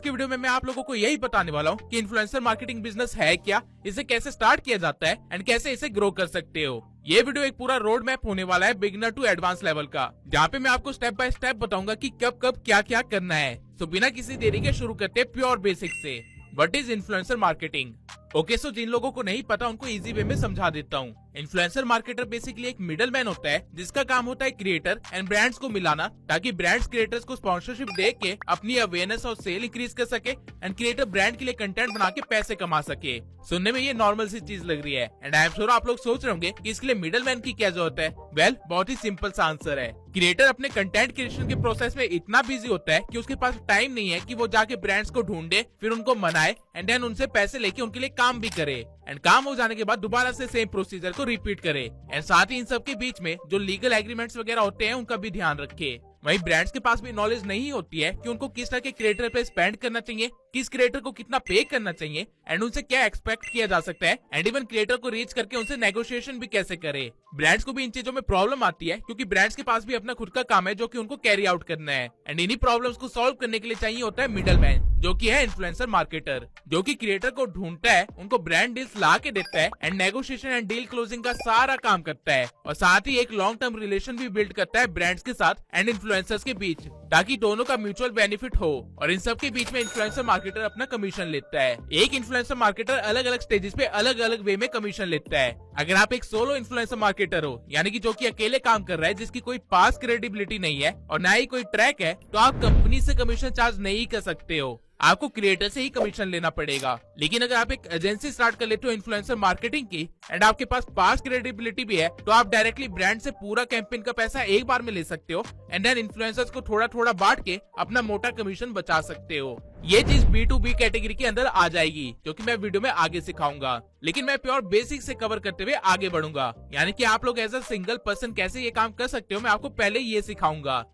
की वीडियो में मैं आप लोगों को यही बताने वाला हूँ कि इन्फ्लुएंसर मार्केटिंग बिजनेस है क्या, इसे कैसे स्टार्ट किया जाता है एंड कैसे इसे ग्रो कर सकते हो। ये वीडियो एक पूरा रोड मैप होने वाला है बिगिनर टू एडवांस लेवल का, जहाँ पे मैं आपको स्टेप बाय स्टेप बताऊंगा कि कब कब क्या क्या करना है। तो बिना किसी देरी के शुरू करते हैं प्योर बेसिक से। What is influencer marketing? Okay, so जिन लोगों को नहीं पता उनको इजी वे में समझा देता हूँ। इन्फ्लुएंसर मार्केटर बेसिकली एक मिडल मैन होता है जिसका काम होता है क्रिएटर एंड ब्रांड्स को मिलाना, ताकि ब्रांड्स क्रिएटर्स को स्पॉन्सरशिप दे के अपनी अवेयरनेस और सेल इंक्रीज कर सके एंड क्रिएटर ब्रांड के लिए कंटेंट बना के पैसे कमा सके। सुनने में ये नॉर्मल सी चीज लग रही है एंड आई एम श्योर आप लोग सोच रहे होंगे कि इसके लिए मिडल मैन की क्या जरूरत है। वेल, बहुत ही सिंपल सा आंसर है। क्रिएटर अपने कंटेंट क्रिएशन के प्रोसेस में इतना बिजी होता है कि उसके पास टाइम नहीं है कि वो जाके ब्रांड्स को ढूंढे, फिर उनको मनाए एंड देन उनसे पैसे लेके उनके लिए काम भी करे एंड काम हो जाने के बाद दोबारा से सेम प्रोसीजर को रिपीट करे एंड साथ ही इन सब के बीच में जो लीगल एग्रीमेंट्स वगैरह होते हैं उनका भी ध्यान रखे। वहीं ब्रांड्स के पास भी नॉलेज नहीं होती है कि उनको किस तरह के क्रिएटर पे स्पेंड करना चाहिए, किस क्रिएटर को कितना पे करना चाहिए एंड उनसे क्या एक्सपेक्ट किया जा सकता है एंड इवन क्रिएटर को रीच करके उनसे नेगोशिएशन भी कैसे करे। ब्रांड्स को भी इन चीजों में प्रॉब्लम आती है क्योंकि ब्रांड्स के पास भी अपना खुद का काम है जो कि उनको कैरी आउट करना है एंड इन्हीं प्रॉब्लम्स को सॉल्व करने के लिए चाहिए होता है मिडल मैन, जो कि है इन्फ्लुएंसर मार्केटर, जो कि क्रिएटर को ढूंढता है, उनको ब्रांड डील्स ला के देता है and negotiation and deal closing का सारा काम करता है और साथ ही एक लॉन्ग टर्म रिलेशन भी बिल्ड करता है ब्रांड्स के साथ एंड इन्फ्लुएंसर्स के बीच, ताकि दोनों का म्यूचुअल बेनिफिट हो। और इन सब के बीच में इन्फ्लुएंसर मार्केटर अपना कमीशन लेता है। एक इन्फ्लुएंसर मार्केटर अलग अलग स्टेजेस पे अलग अलग वे में कमीशन लेता है। अगर आप एक सोलो इन्फ्लुएंसर मार्केटर हो, यानी कि जो कि अकेले काम कर रहा है, जिसकी कोई पास क्रेडिबिलिटी नहीं है और ना ही कोई ट्रैक है, तो आप कंपनी से कमीशन चार्ज नहीं कर सकते हो, आपको क्रिएटर से ही कमीशन लेना पड़ेगा। लेकिन अगर आप एक एजेंसी स्टार्ट कर लेते हो इन्फ्लुएंसर मार्केटिंग की एंड आपके पास पास क्रेडिबिलिटी भी है, तो आप डायरेक्टली ब्रांड से पूरा कैंपेन का पैसा एक बार में ले सकते हो एंड देन इन्फ्लुएंसर्स को थोड़ा थोड़ा बांट के अपना मोटा कमीशन बचा सकते हो। ये चीज B2B कैटेगरी के अंदर आ जाएगी, जो कि मैं वीडियो में आगे सिखाऊंगा, लेकिन मैं प्योर बेसिक से कवर करते हुए आगे बढ़ूंगा। यानी कि आप लोग एज अ सिंगल पर्सन कैसे ये काम कर सकते हो, मैं आपको पहले ये सिखाऊंगा।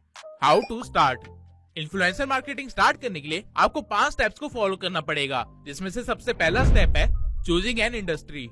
How to start. Influencer marketing start करने के लिए आपको 5 स्टेप्स को फॉलो करना पड़ेगा, जिसमें से सबसे पहला स्टेप है चूजिंग एन इंडस्ट्री।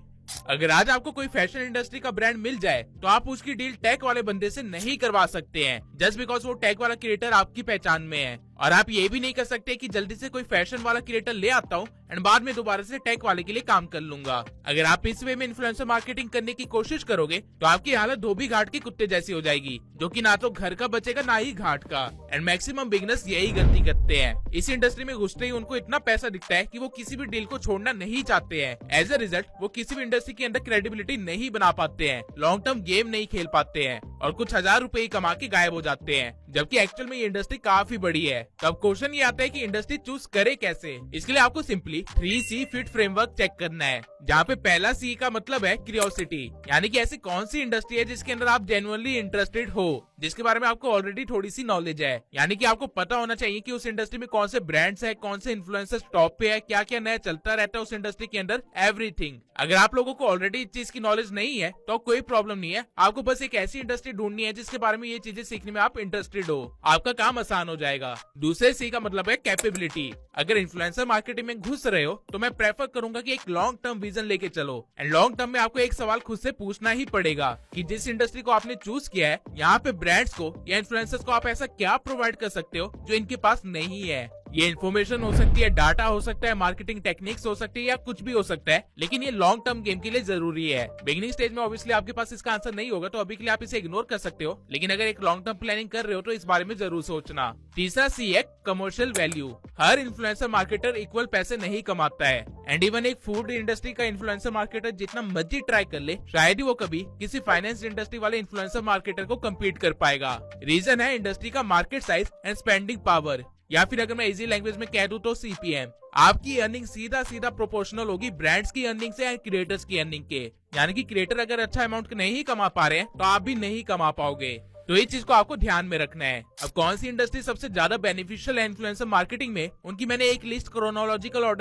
अगर आज आपको कोई फैशन इंडस्ट्री का ब्रांड मिल जाए तो आप उसकी डील टेक वाले बंदे से नहीं करवा सकते हैं, जस्ट बिकॉज वो टेक वाला क्रिएटर आपकी पहचान में है। और आप ये भी नहीं कर सकते कि जल्दी से कोई फैशन वाला क्रिएटर ले आता हूँ एंड बाद में दोबारा से टेक वाले के लिए काम कर लूंगा। अगर आप इस वे में इन्फ्लुएंसर मार्केटिंग करने की कोशिश करोगे तो आपकी हालत धोबी घाट के कुत्ते जैसी हो जाएगी, जो कि ना तो घर का बचेगा ना ही घाट का। एंड मैक्सिमम बिगनर्स यही गलती करते हैं। इस इंडस्ट्री में घुसते ही उनको इतना पैसा दिखता है कि वो किसी भी डील को छोड़ना नहीं चाहते हैं। एज अ रिजल्ट वो किसी भी इंडस्ट्री के अंदर क्रेडिबिलिटी नहीं बना पाते हैं, लॉन्ग टर्म गेम नहीं खेल पाते हैं और कुछ हजार रुपए कमा के गायब हो जाते हैं, जबकि एक्चुअल में ये इंडस्ट्री काफी बड़ी है। तब क्वेश्चन ये आता है कि इंडस्ट्री चूज करे कैसे। इसके लिए आपको simply 3C fit framework check करना है, जहाँ पे पहला C का मतलब है क्यूरियोसिटी, यानी कि ऐसी कौन सी इंडस्ट्री है जिसके अंदर आप जेन्युइनली इंटरेस्टेड हो, जिसके बारे में आपको ऑलरेडी थोड़ी सी नॉलेज है। यानी कि आपको पता होना चाहिए कि उस इंडस्ट्री में कौन से ब्रांड्स है, कौन से इन्फ्लुएंसर्स टॉप पे है, क्या क्या नया चलता रहता है उस इंडस्ट्री के अंदर, एवरीथिंग। अगर आप लोगों को ऑलरेडी इस चीज की नॉलेज नहीं है तो कोई प्रॉब्लम नहीं है, आपको बस एक ऐसी इंडस्ट्री ढूंढनी है जिसके बारे में ये चीजें सीखने में आप इंटरेस्टेड हो, आपका काम आसान हो जाएगा। दूसरे C का मतलब है कैपेबिलिटी। अगर इन्फ्लुएंसर मार्केटिंग में घुस रहे हो तो मैं प्रेफर करूंगा कि एक लॉन्ग टर्म विजन लेके चलो एंड लॉन्ग टर्म में आपको एक सवाल खुद से पूछना ही पड़ेगा कि जिस इंडस्ट्री को आपने चूज किया है, यहाँ पे ब्रांड्स को या इन्फ्लुएंसर्स को आप ऐसा क्या प्रोवाइड कर सकते हो जो इनके पास नहीं है। ये इन्फॉर्मेशन हो सकती है, डाटा हो सकता है, मार्केटिंग टेक्निक्स हो सकती है या कुछ भी हो सकता है, लेकिन ये लॉन्ग टर्म गेम के लिए जरूरी है। बिगिनिंग स्टेज में ऑब्वियसली आपके पास इसका आंसर नहीं होगा, तो अभी के लिए आप इसे इग्नोर कर सकते हो, लेकिन अगर एक लॉन्ग टर्म प्लानिंग कर रहे हो तो इस बारे में जरूर सोचना। तीसरा C है कमर्शियल वैल्यू। हर इन्फ्लुएंसर मार्केटर इक्वल पैसे नहीं कमाता है एंड इवन एक फूड इंडस्ट्री का इन्फ्लुएंसर मार्केटर जितना मर्जी ट्राई कर ले, शायद ही वो कभी किसी फाइनेंस इंडस्ट्री वाले इन्फ्लुएंसर मार्केटर को कम्पीट कर पाएगा। रीजन है इंडस्ट्री का market size and spending power, या फिर अगर मैं इजी लैंग्वेज में कह दूं तो CPM। आपकी अर्निंग सीधा सीधा प्रोपोर्शनल होगी ब्रांड्स की अर्निंग से एंड क्रिएटर्स की अर्निंग के। यानी कि क्रिएटर अगर अच्छा अमाउंट नहीं कमा पा रहे हैं तो आप भी नहीं कमा पाओगे। तो ये चीज को आपको ध्यान में रखना है। अब कौन सी इंडस्ट्री सबसे ज्यादा बेनिफिशियल है इन्फ्लुएंसर मार्केटिंग में, उनकी मैंने एक लिस्ट क्रोनोलॉजिकल ऑर्डर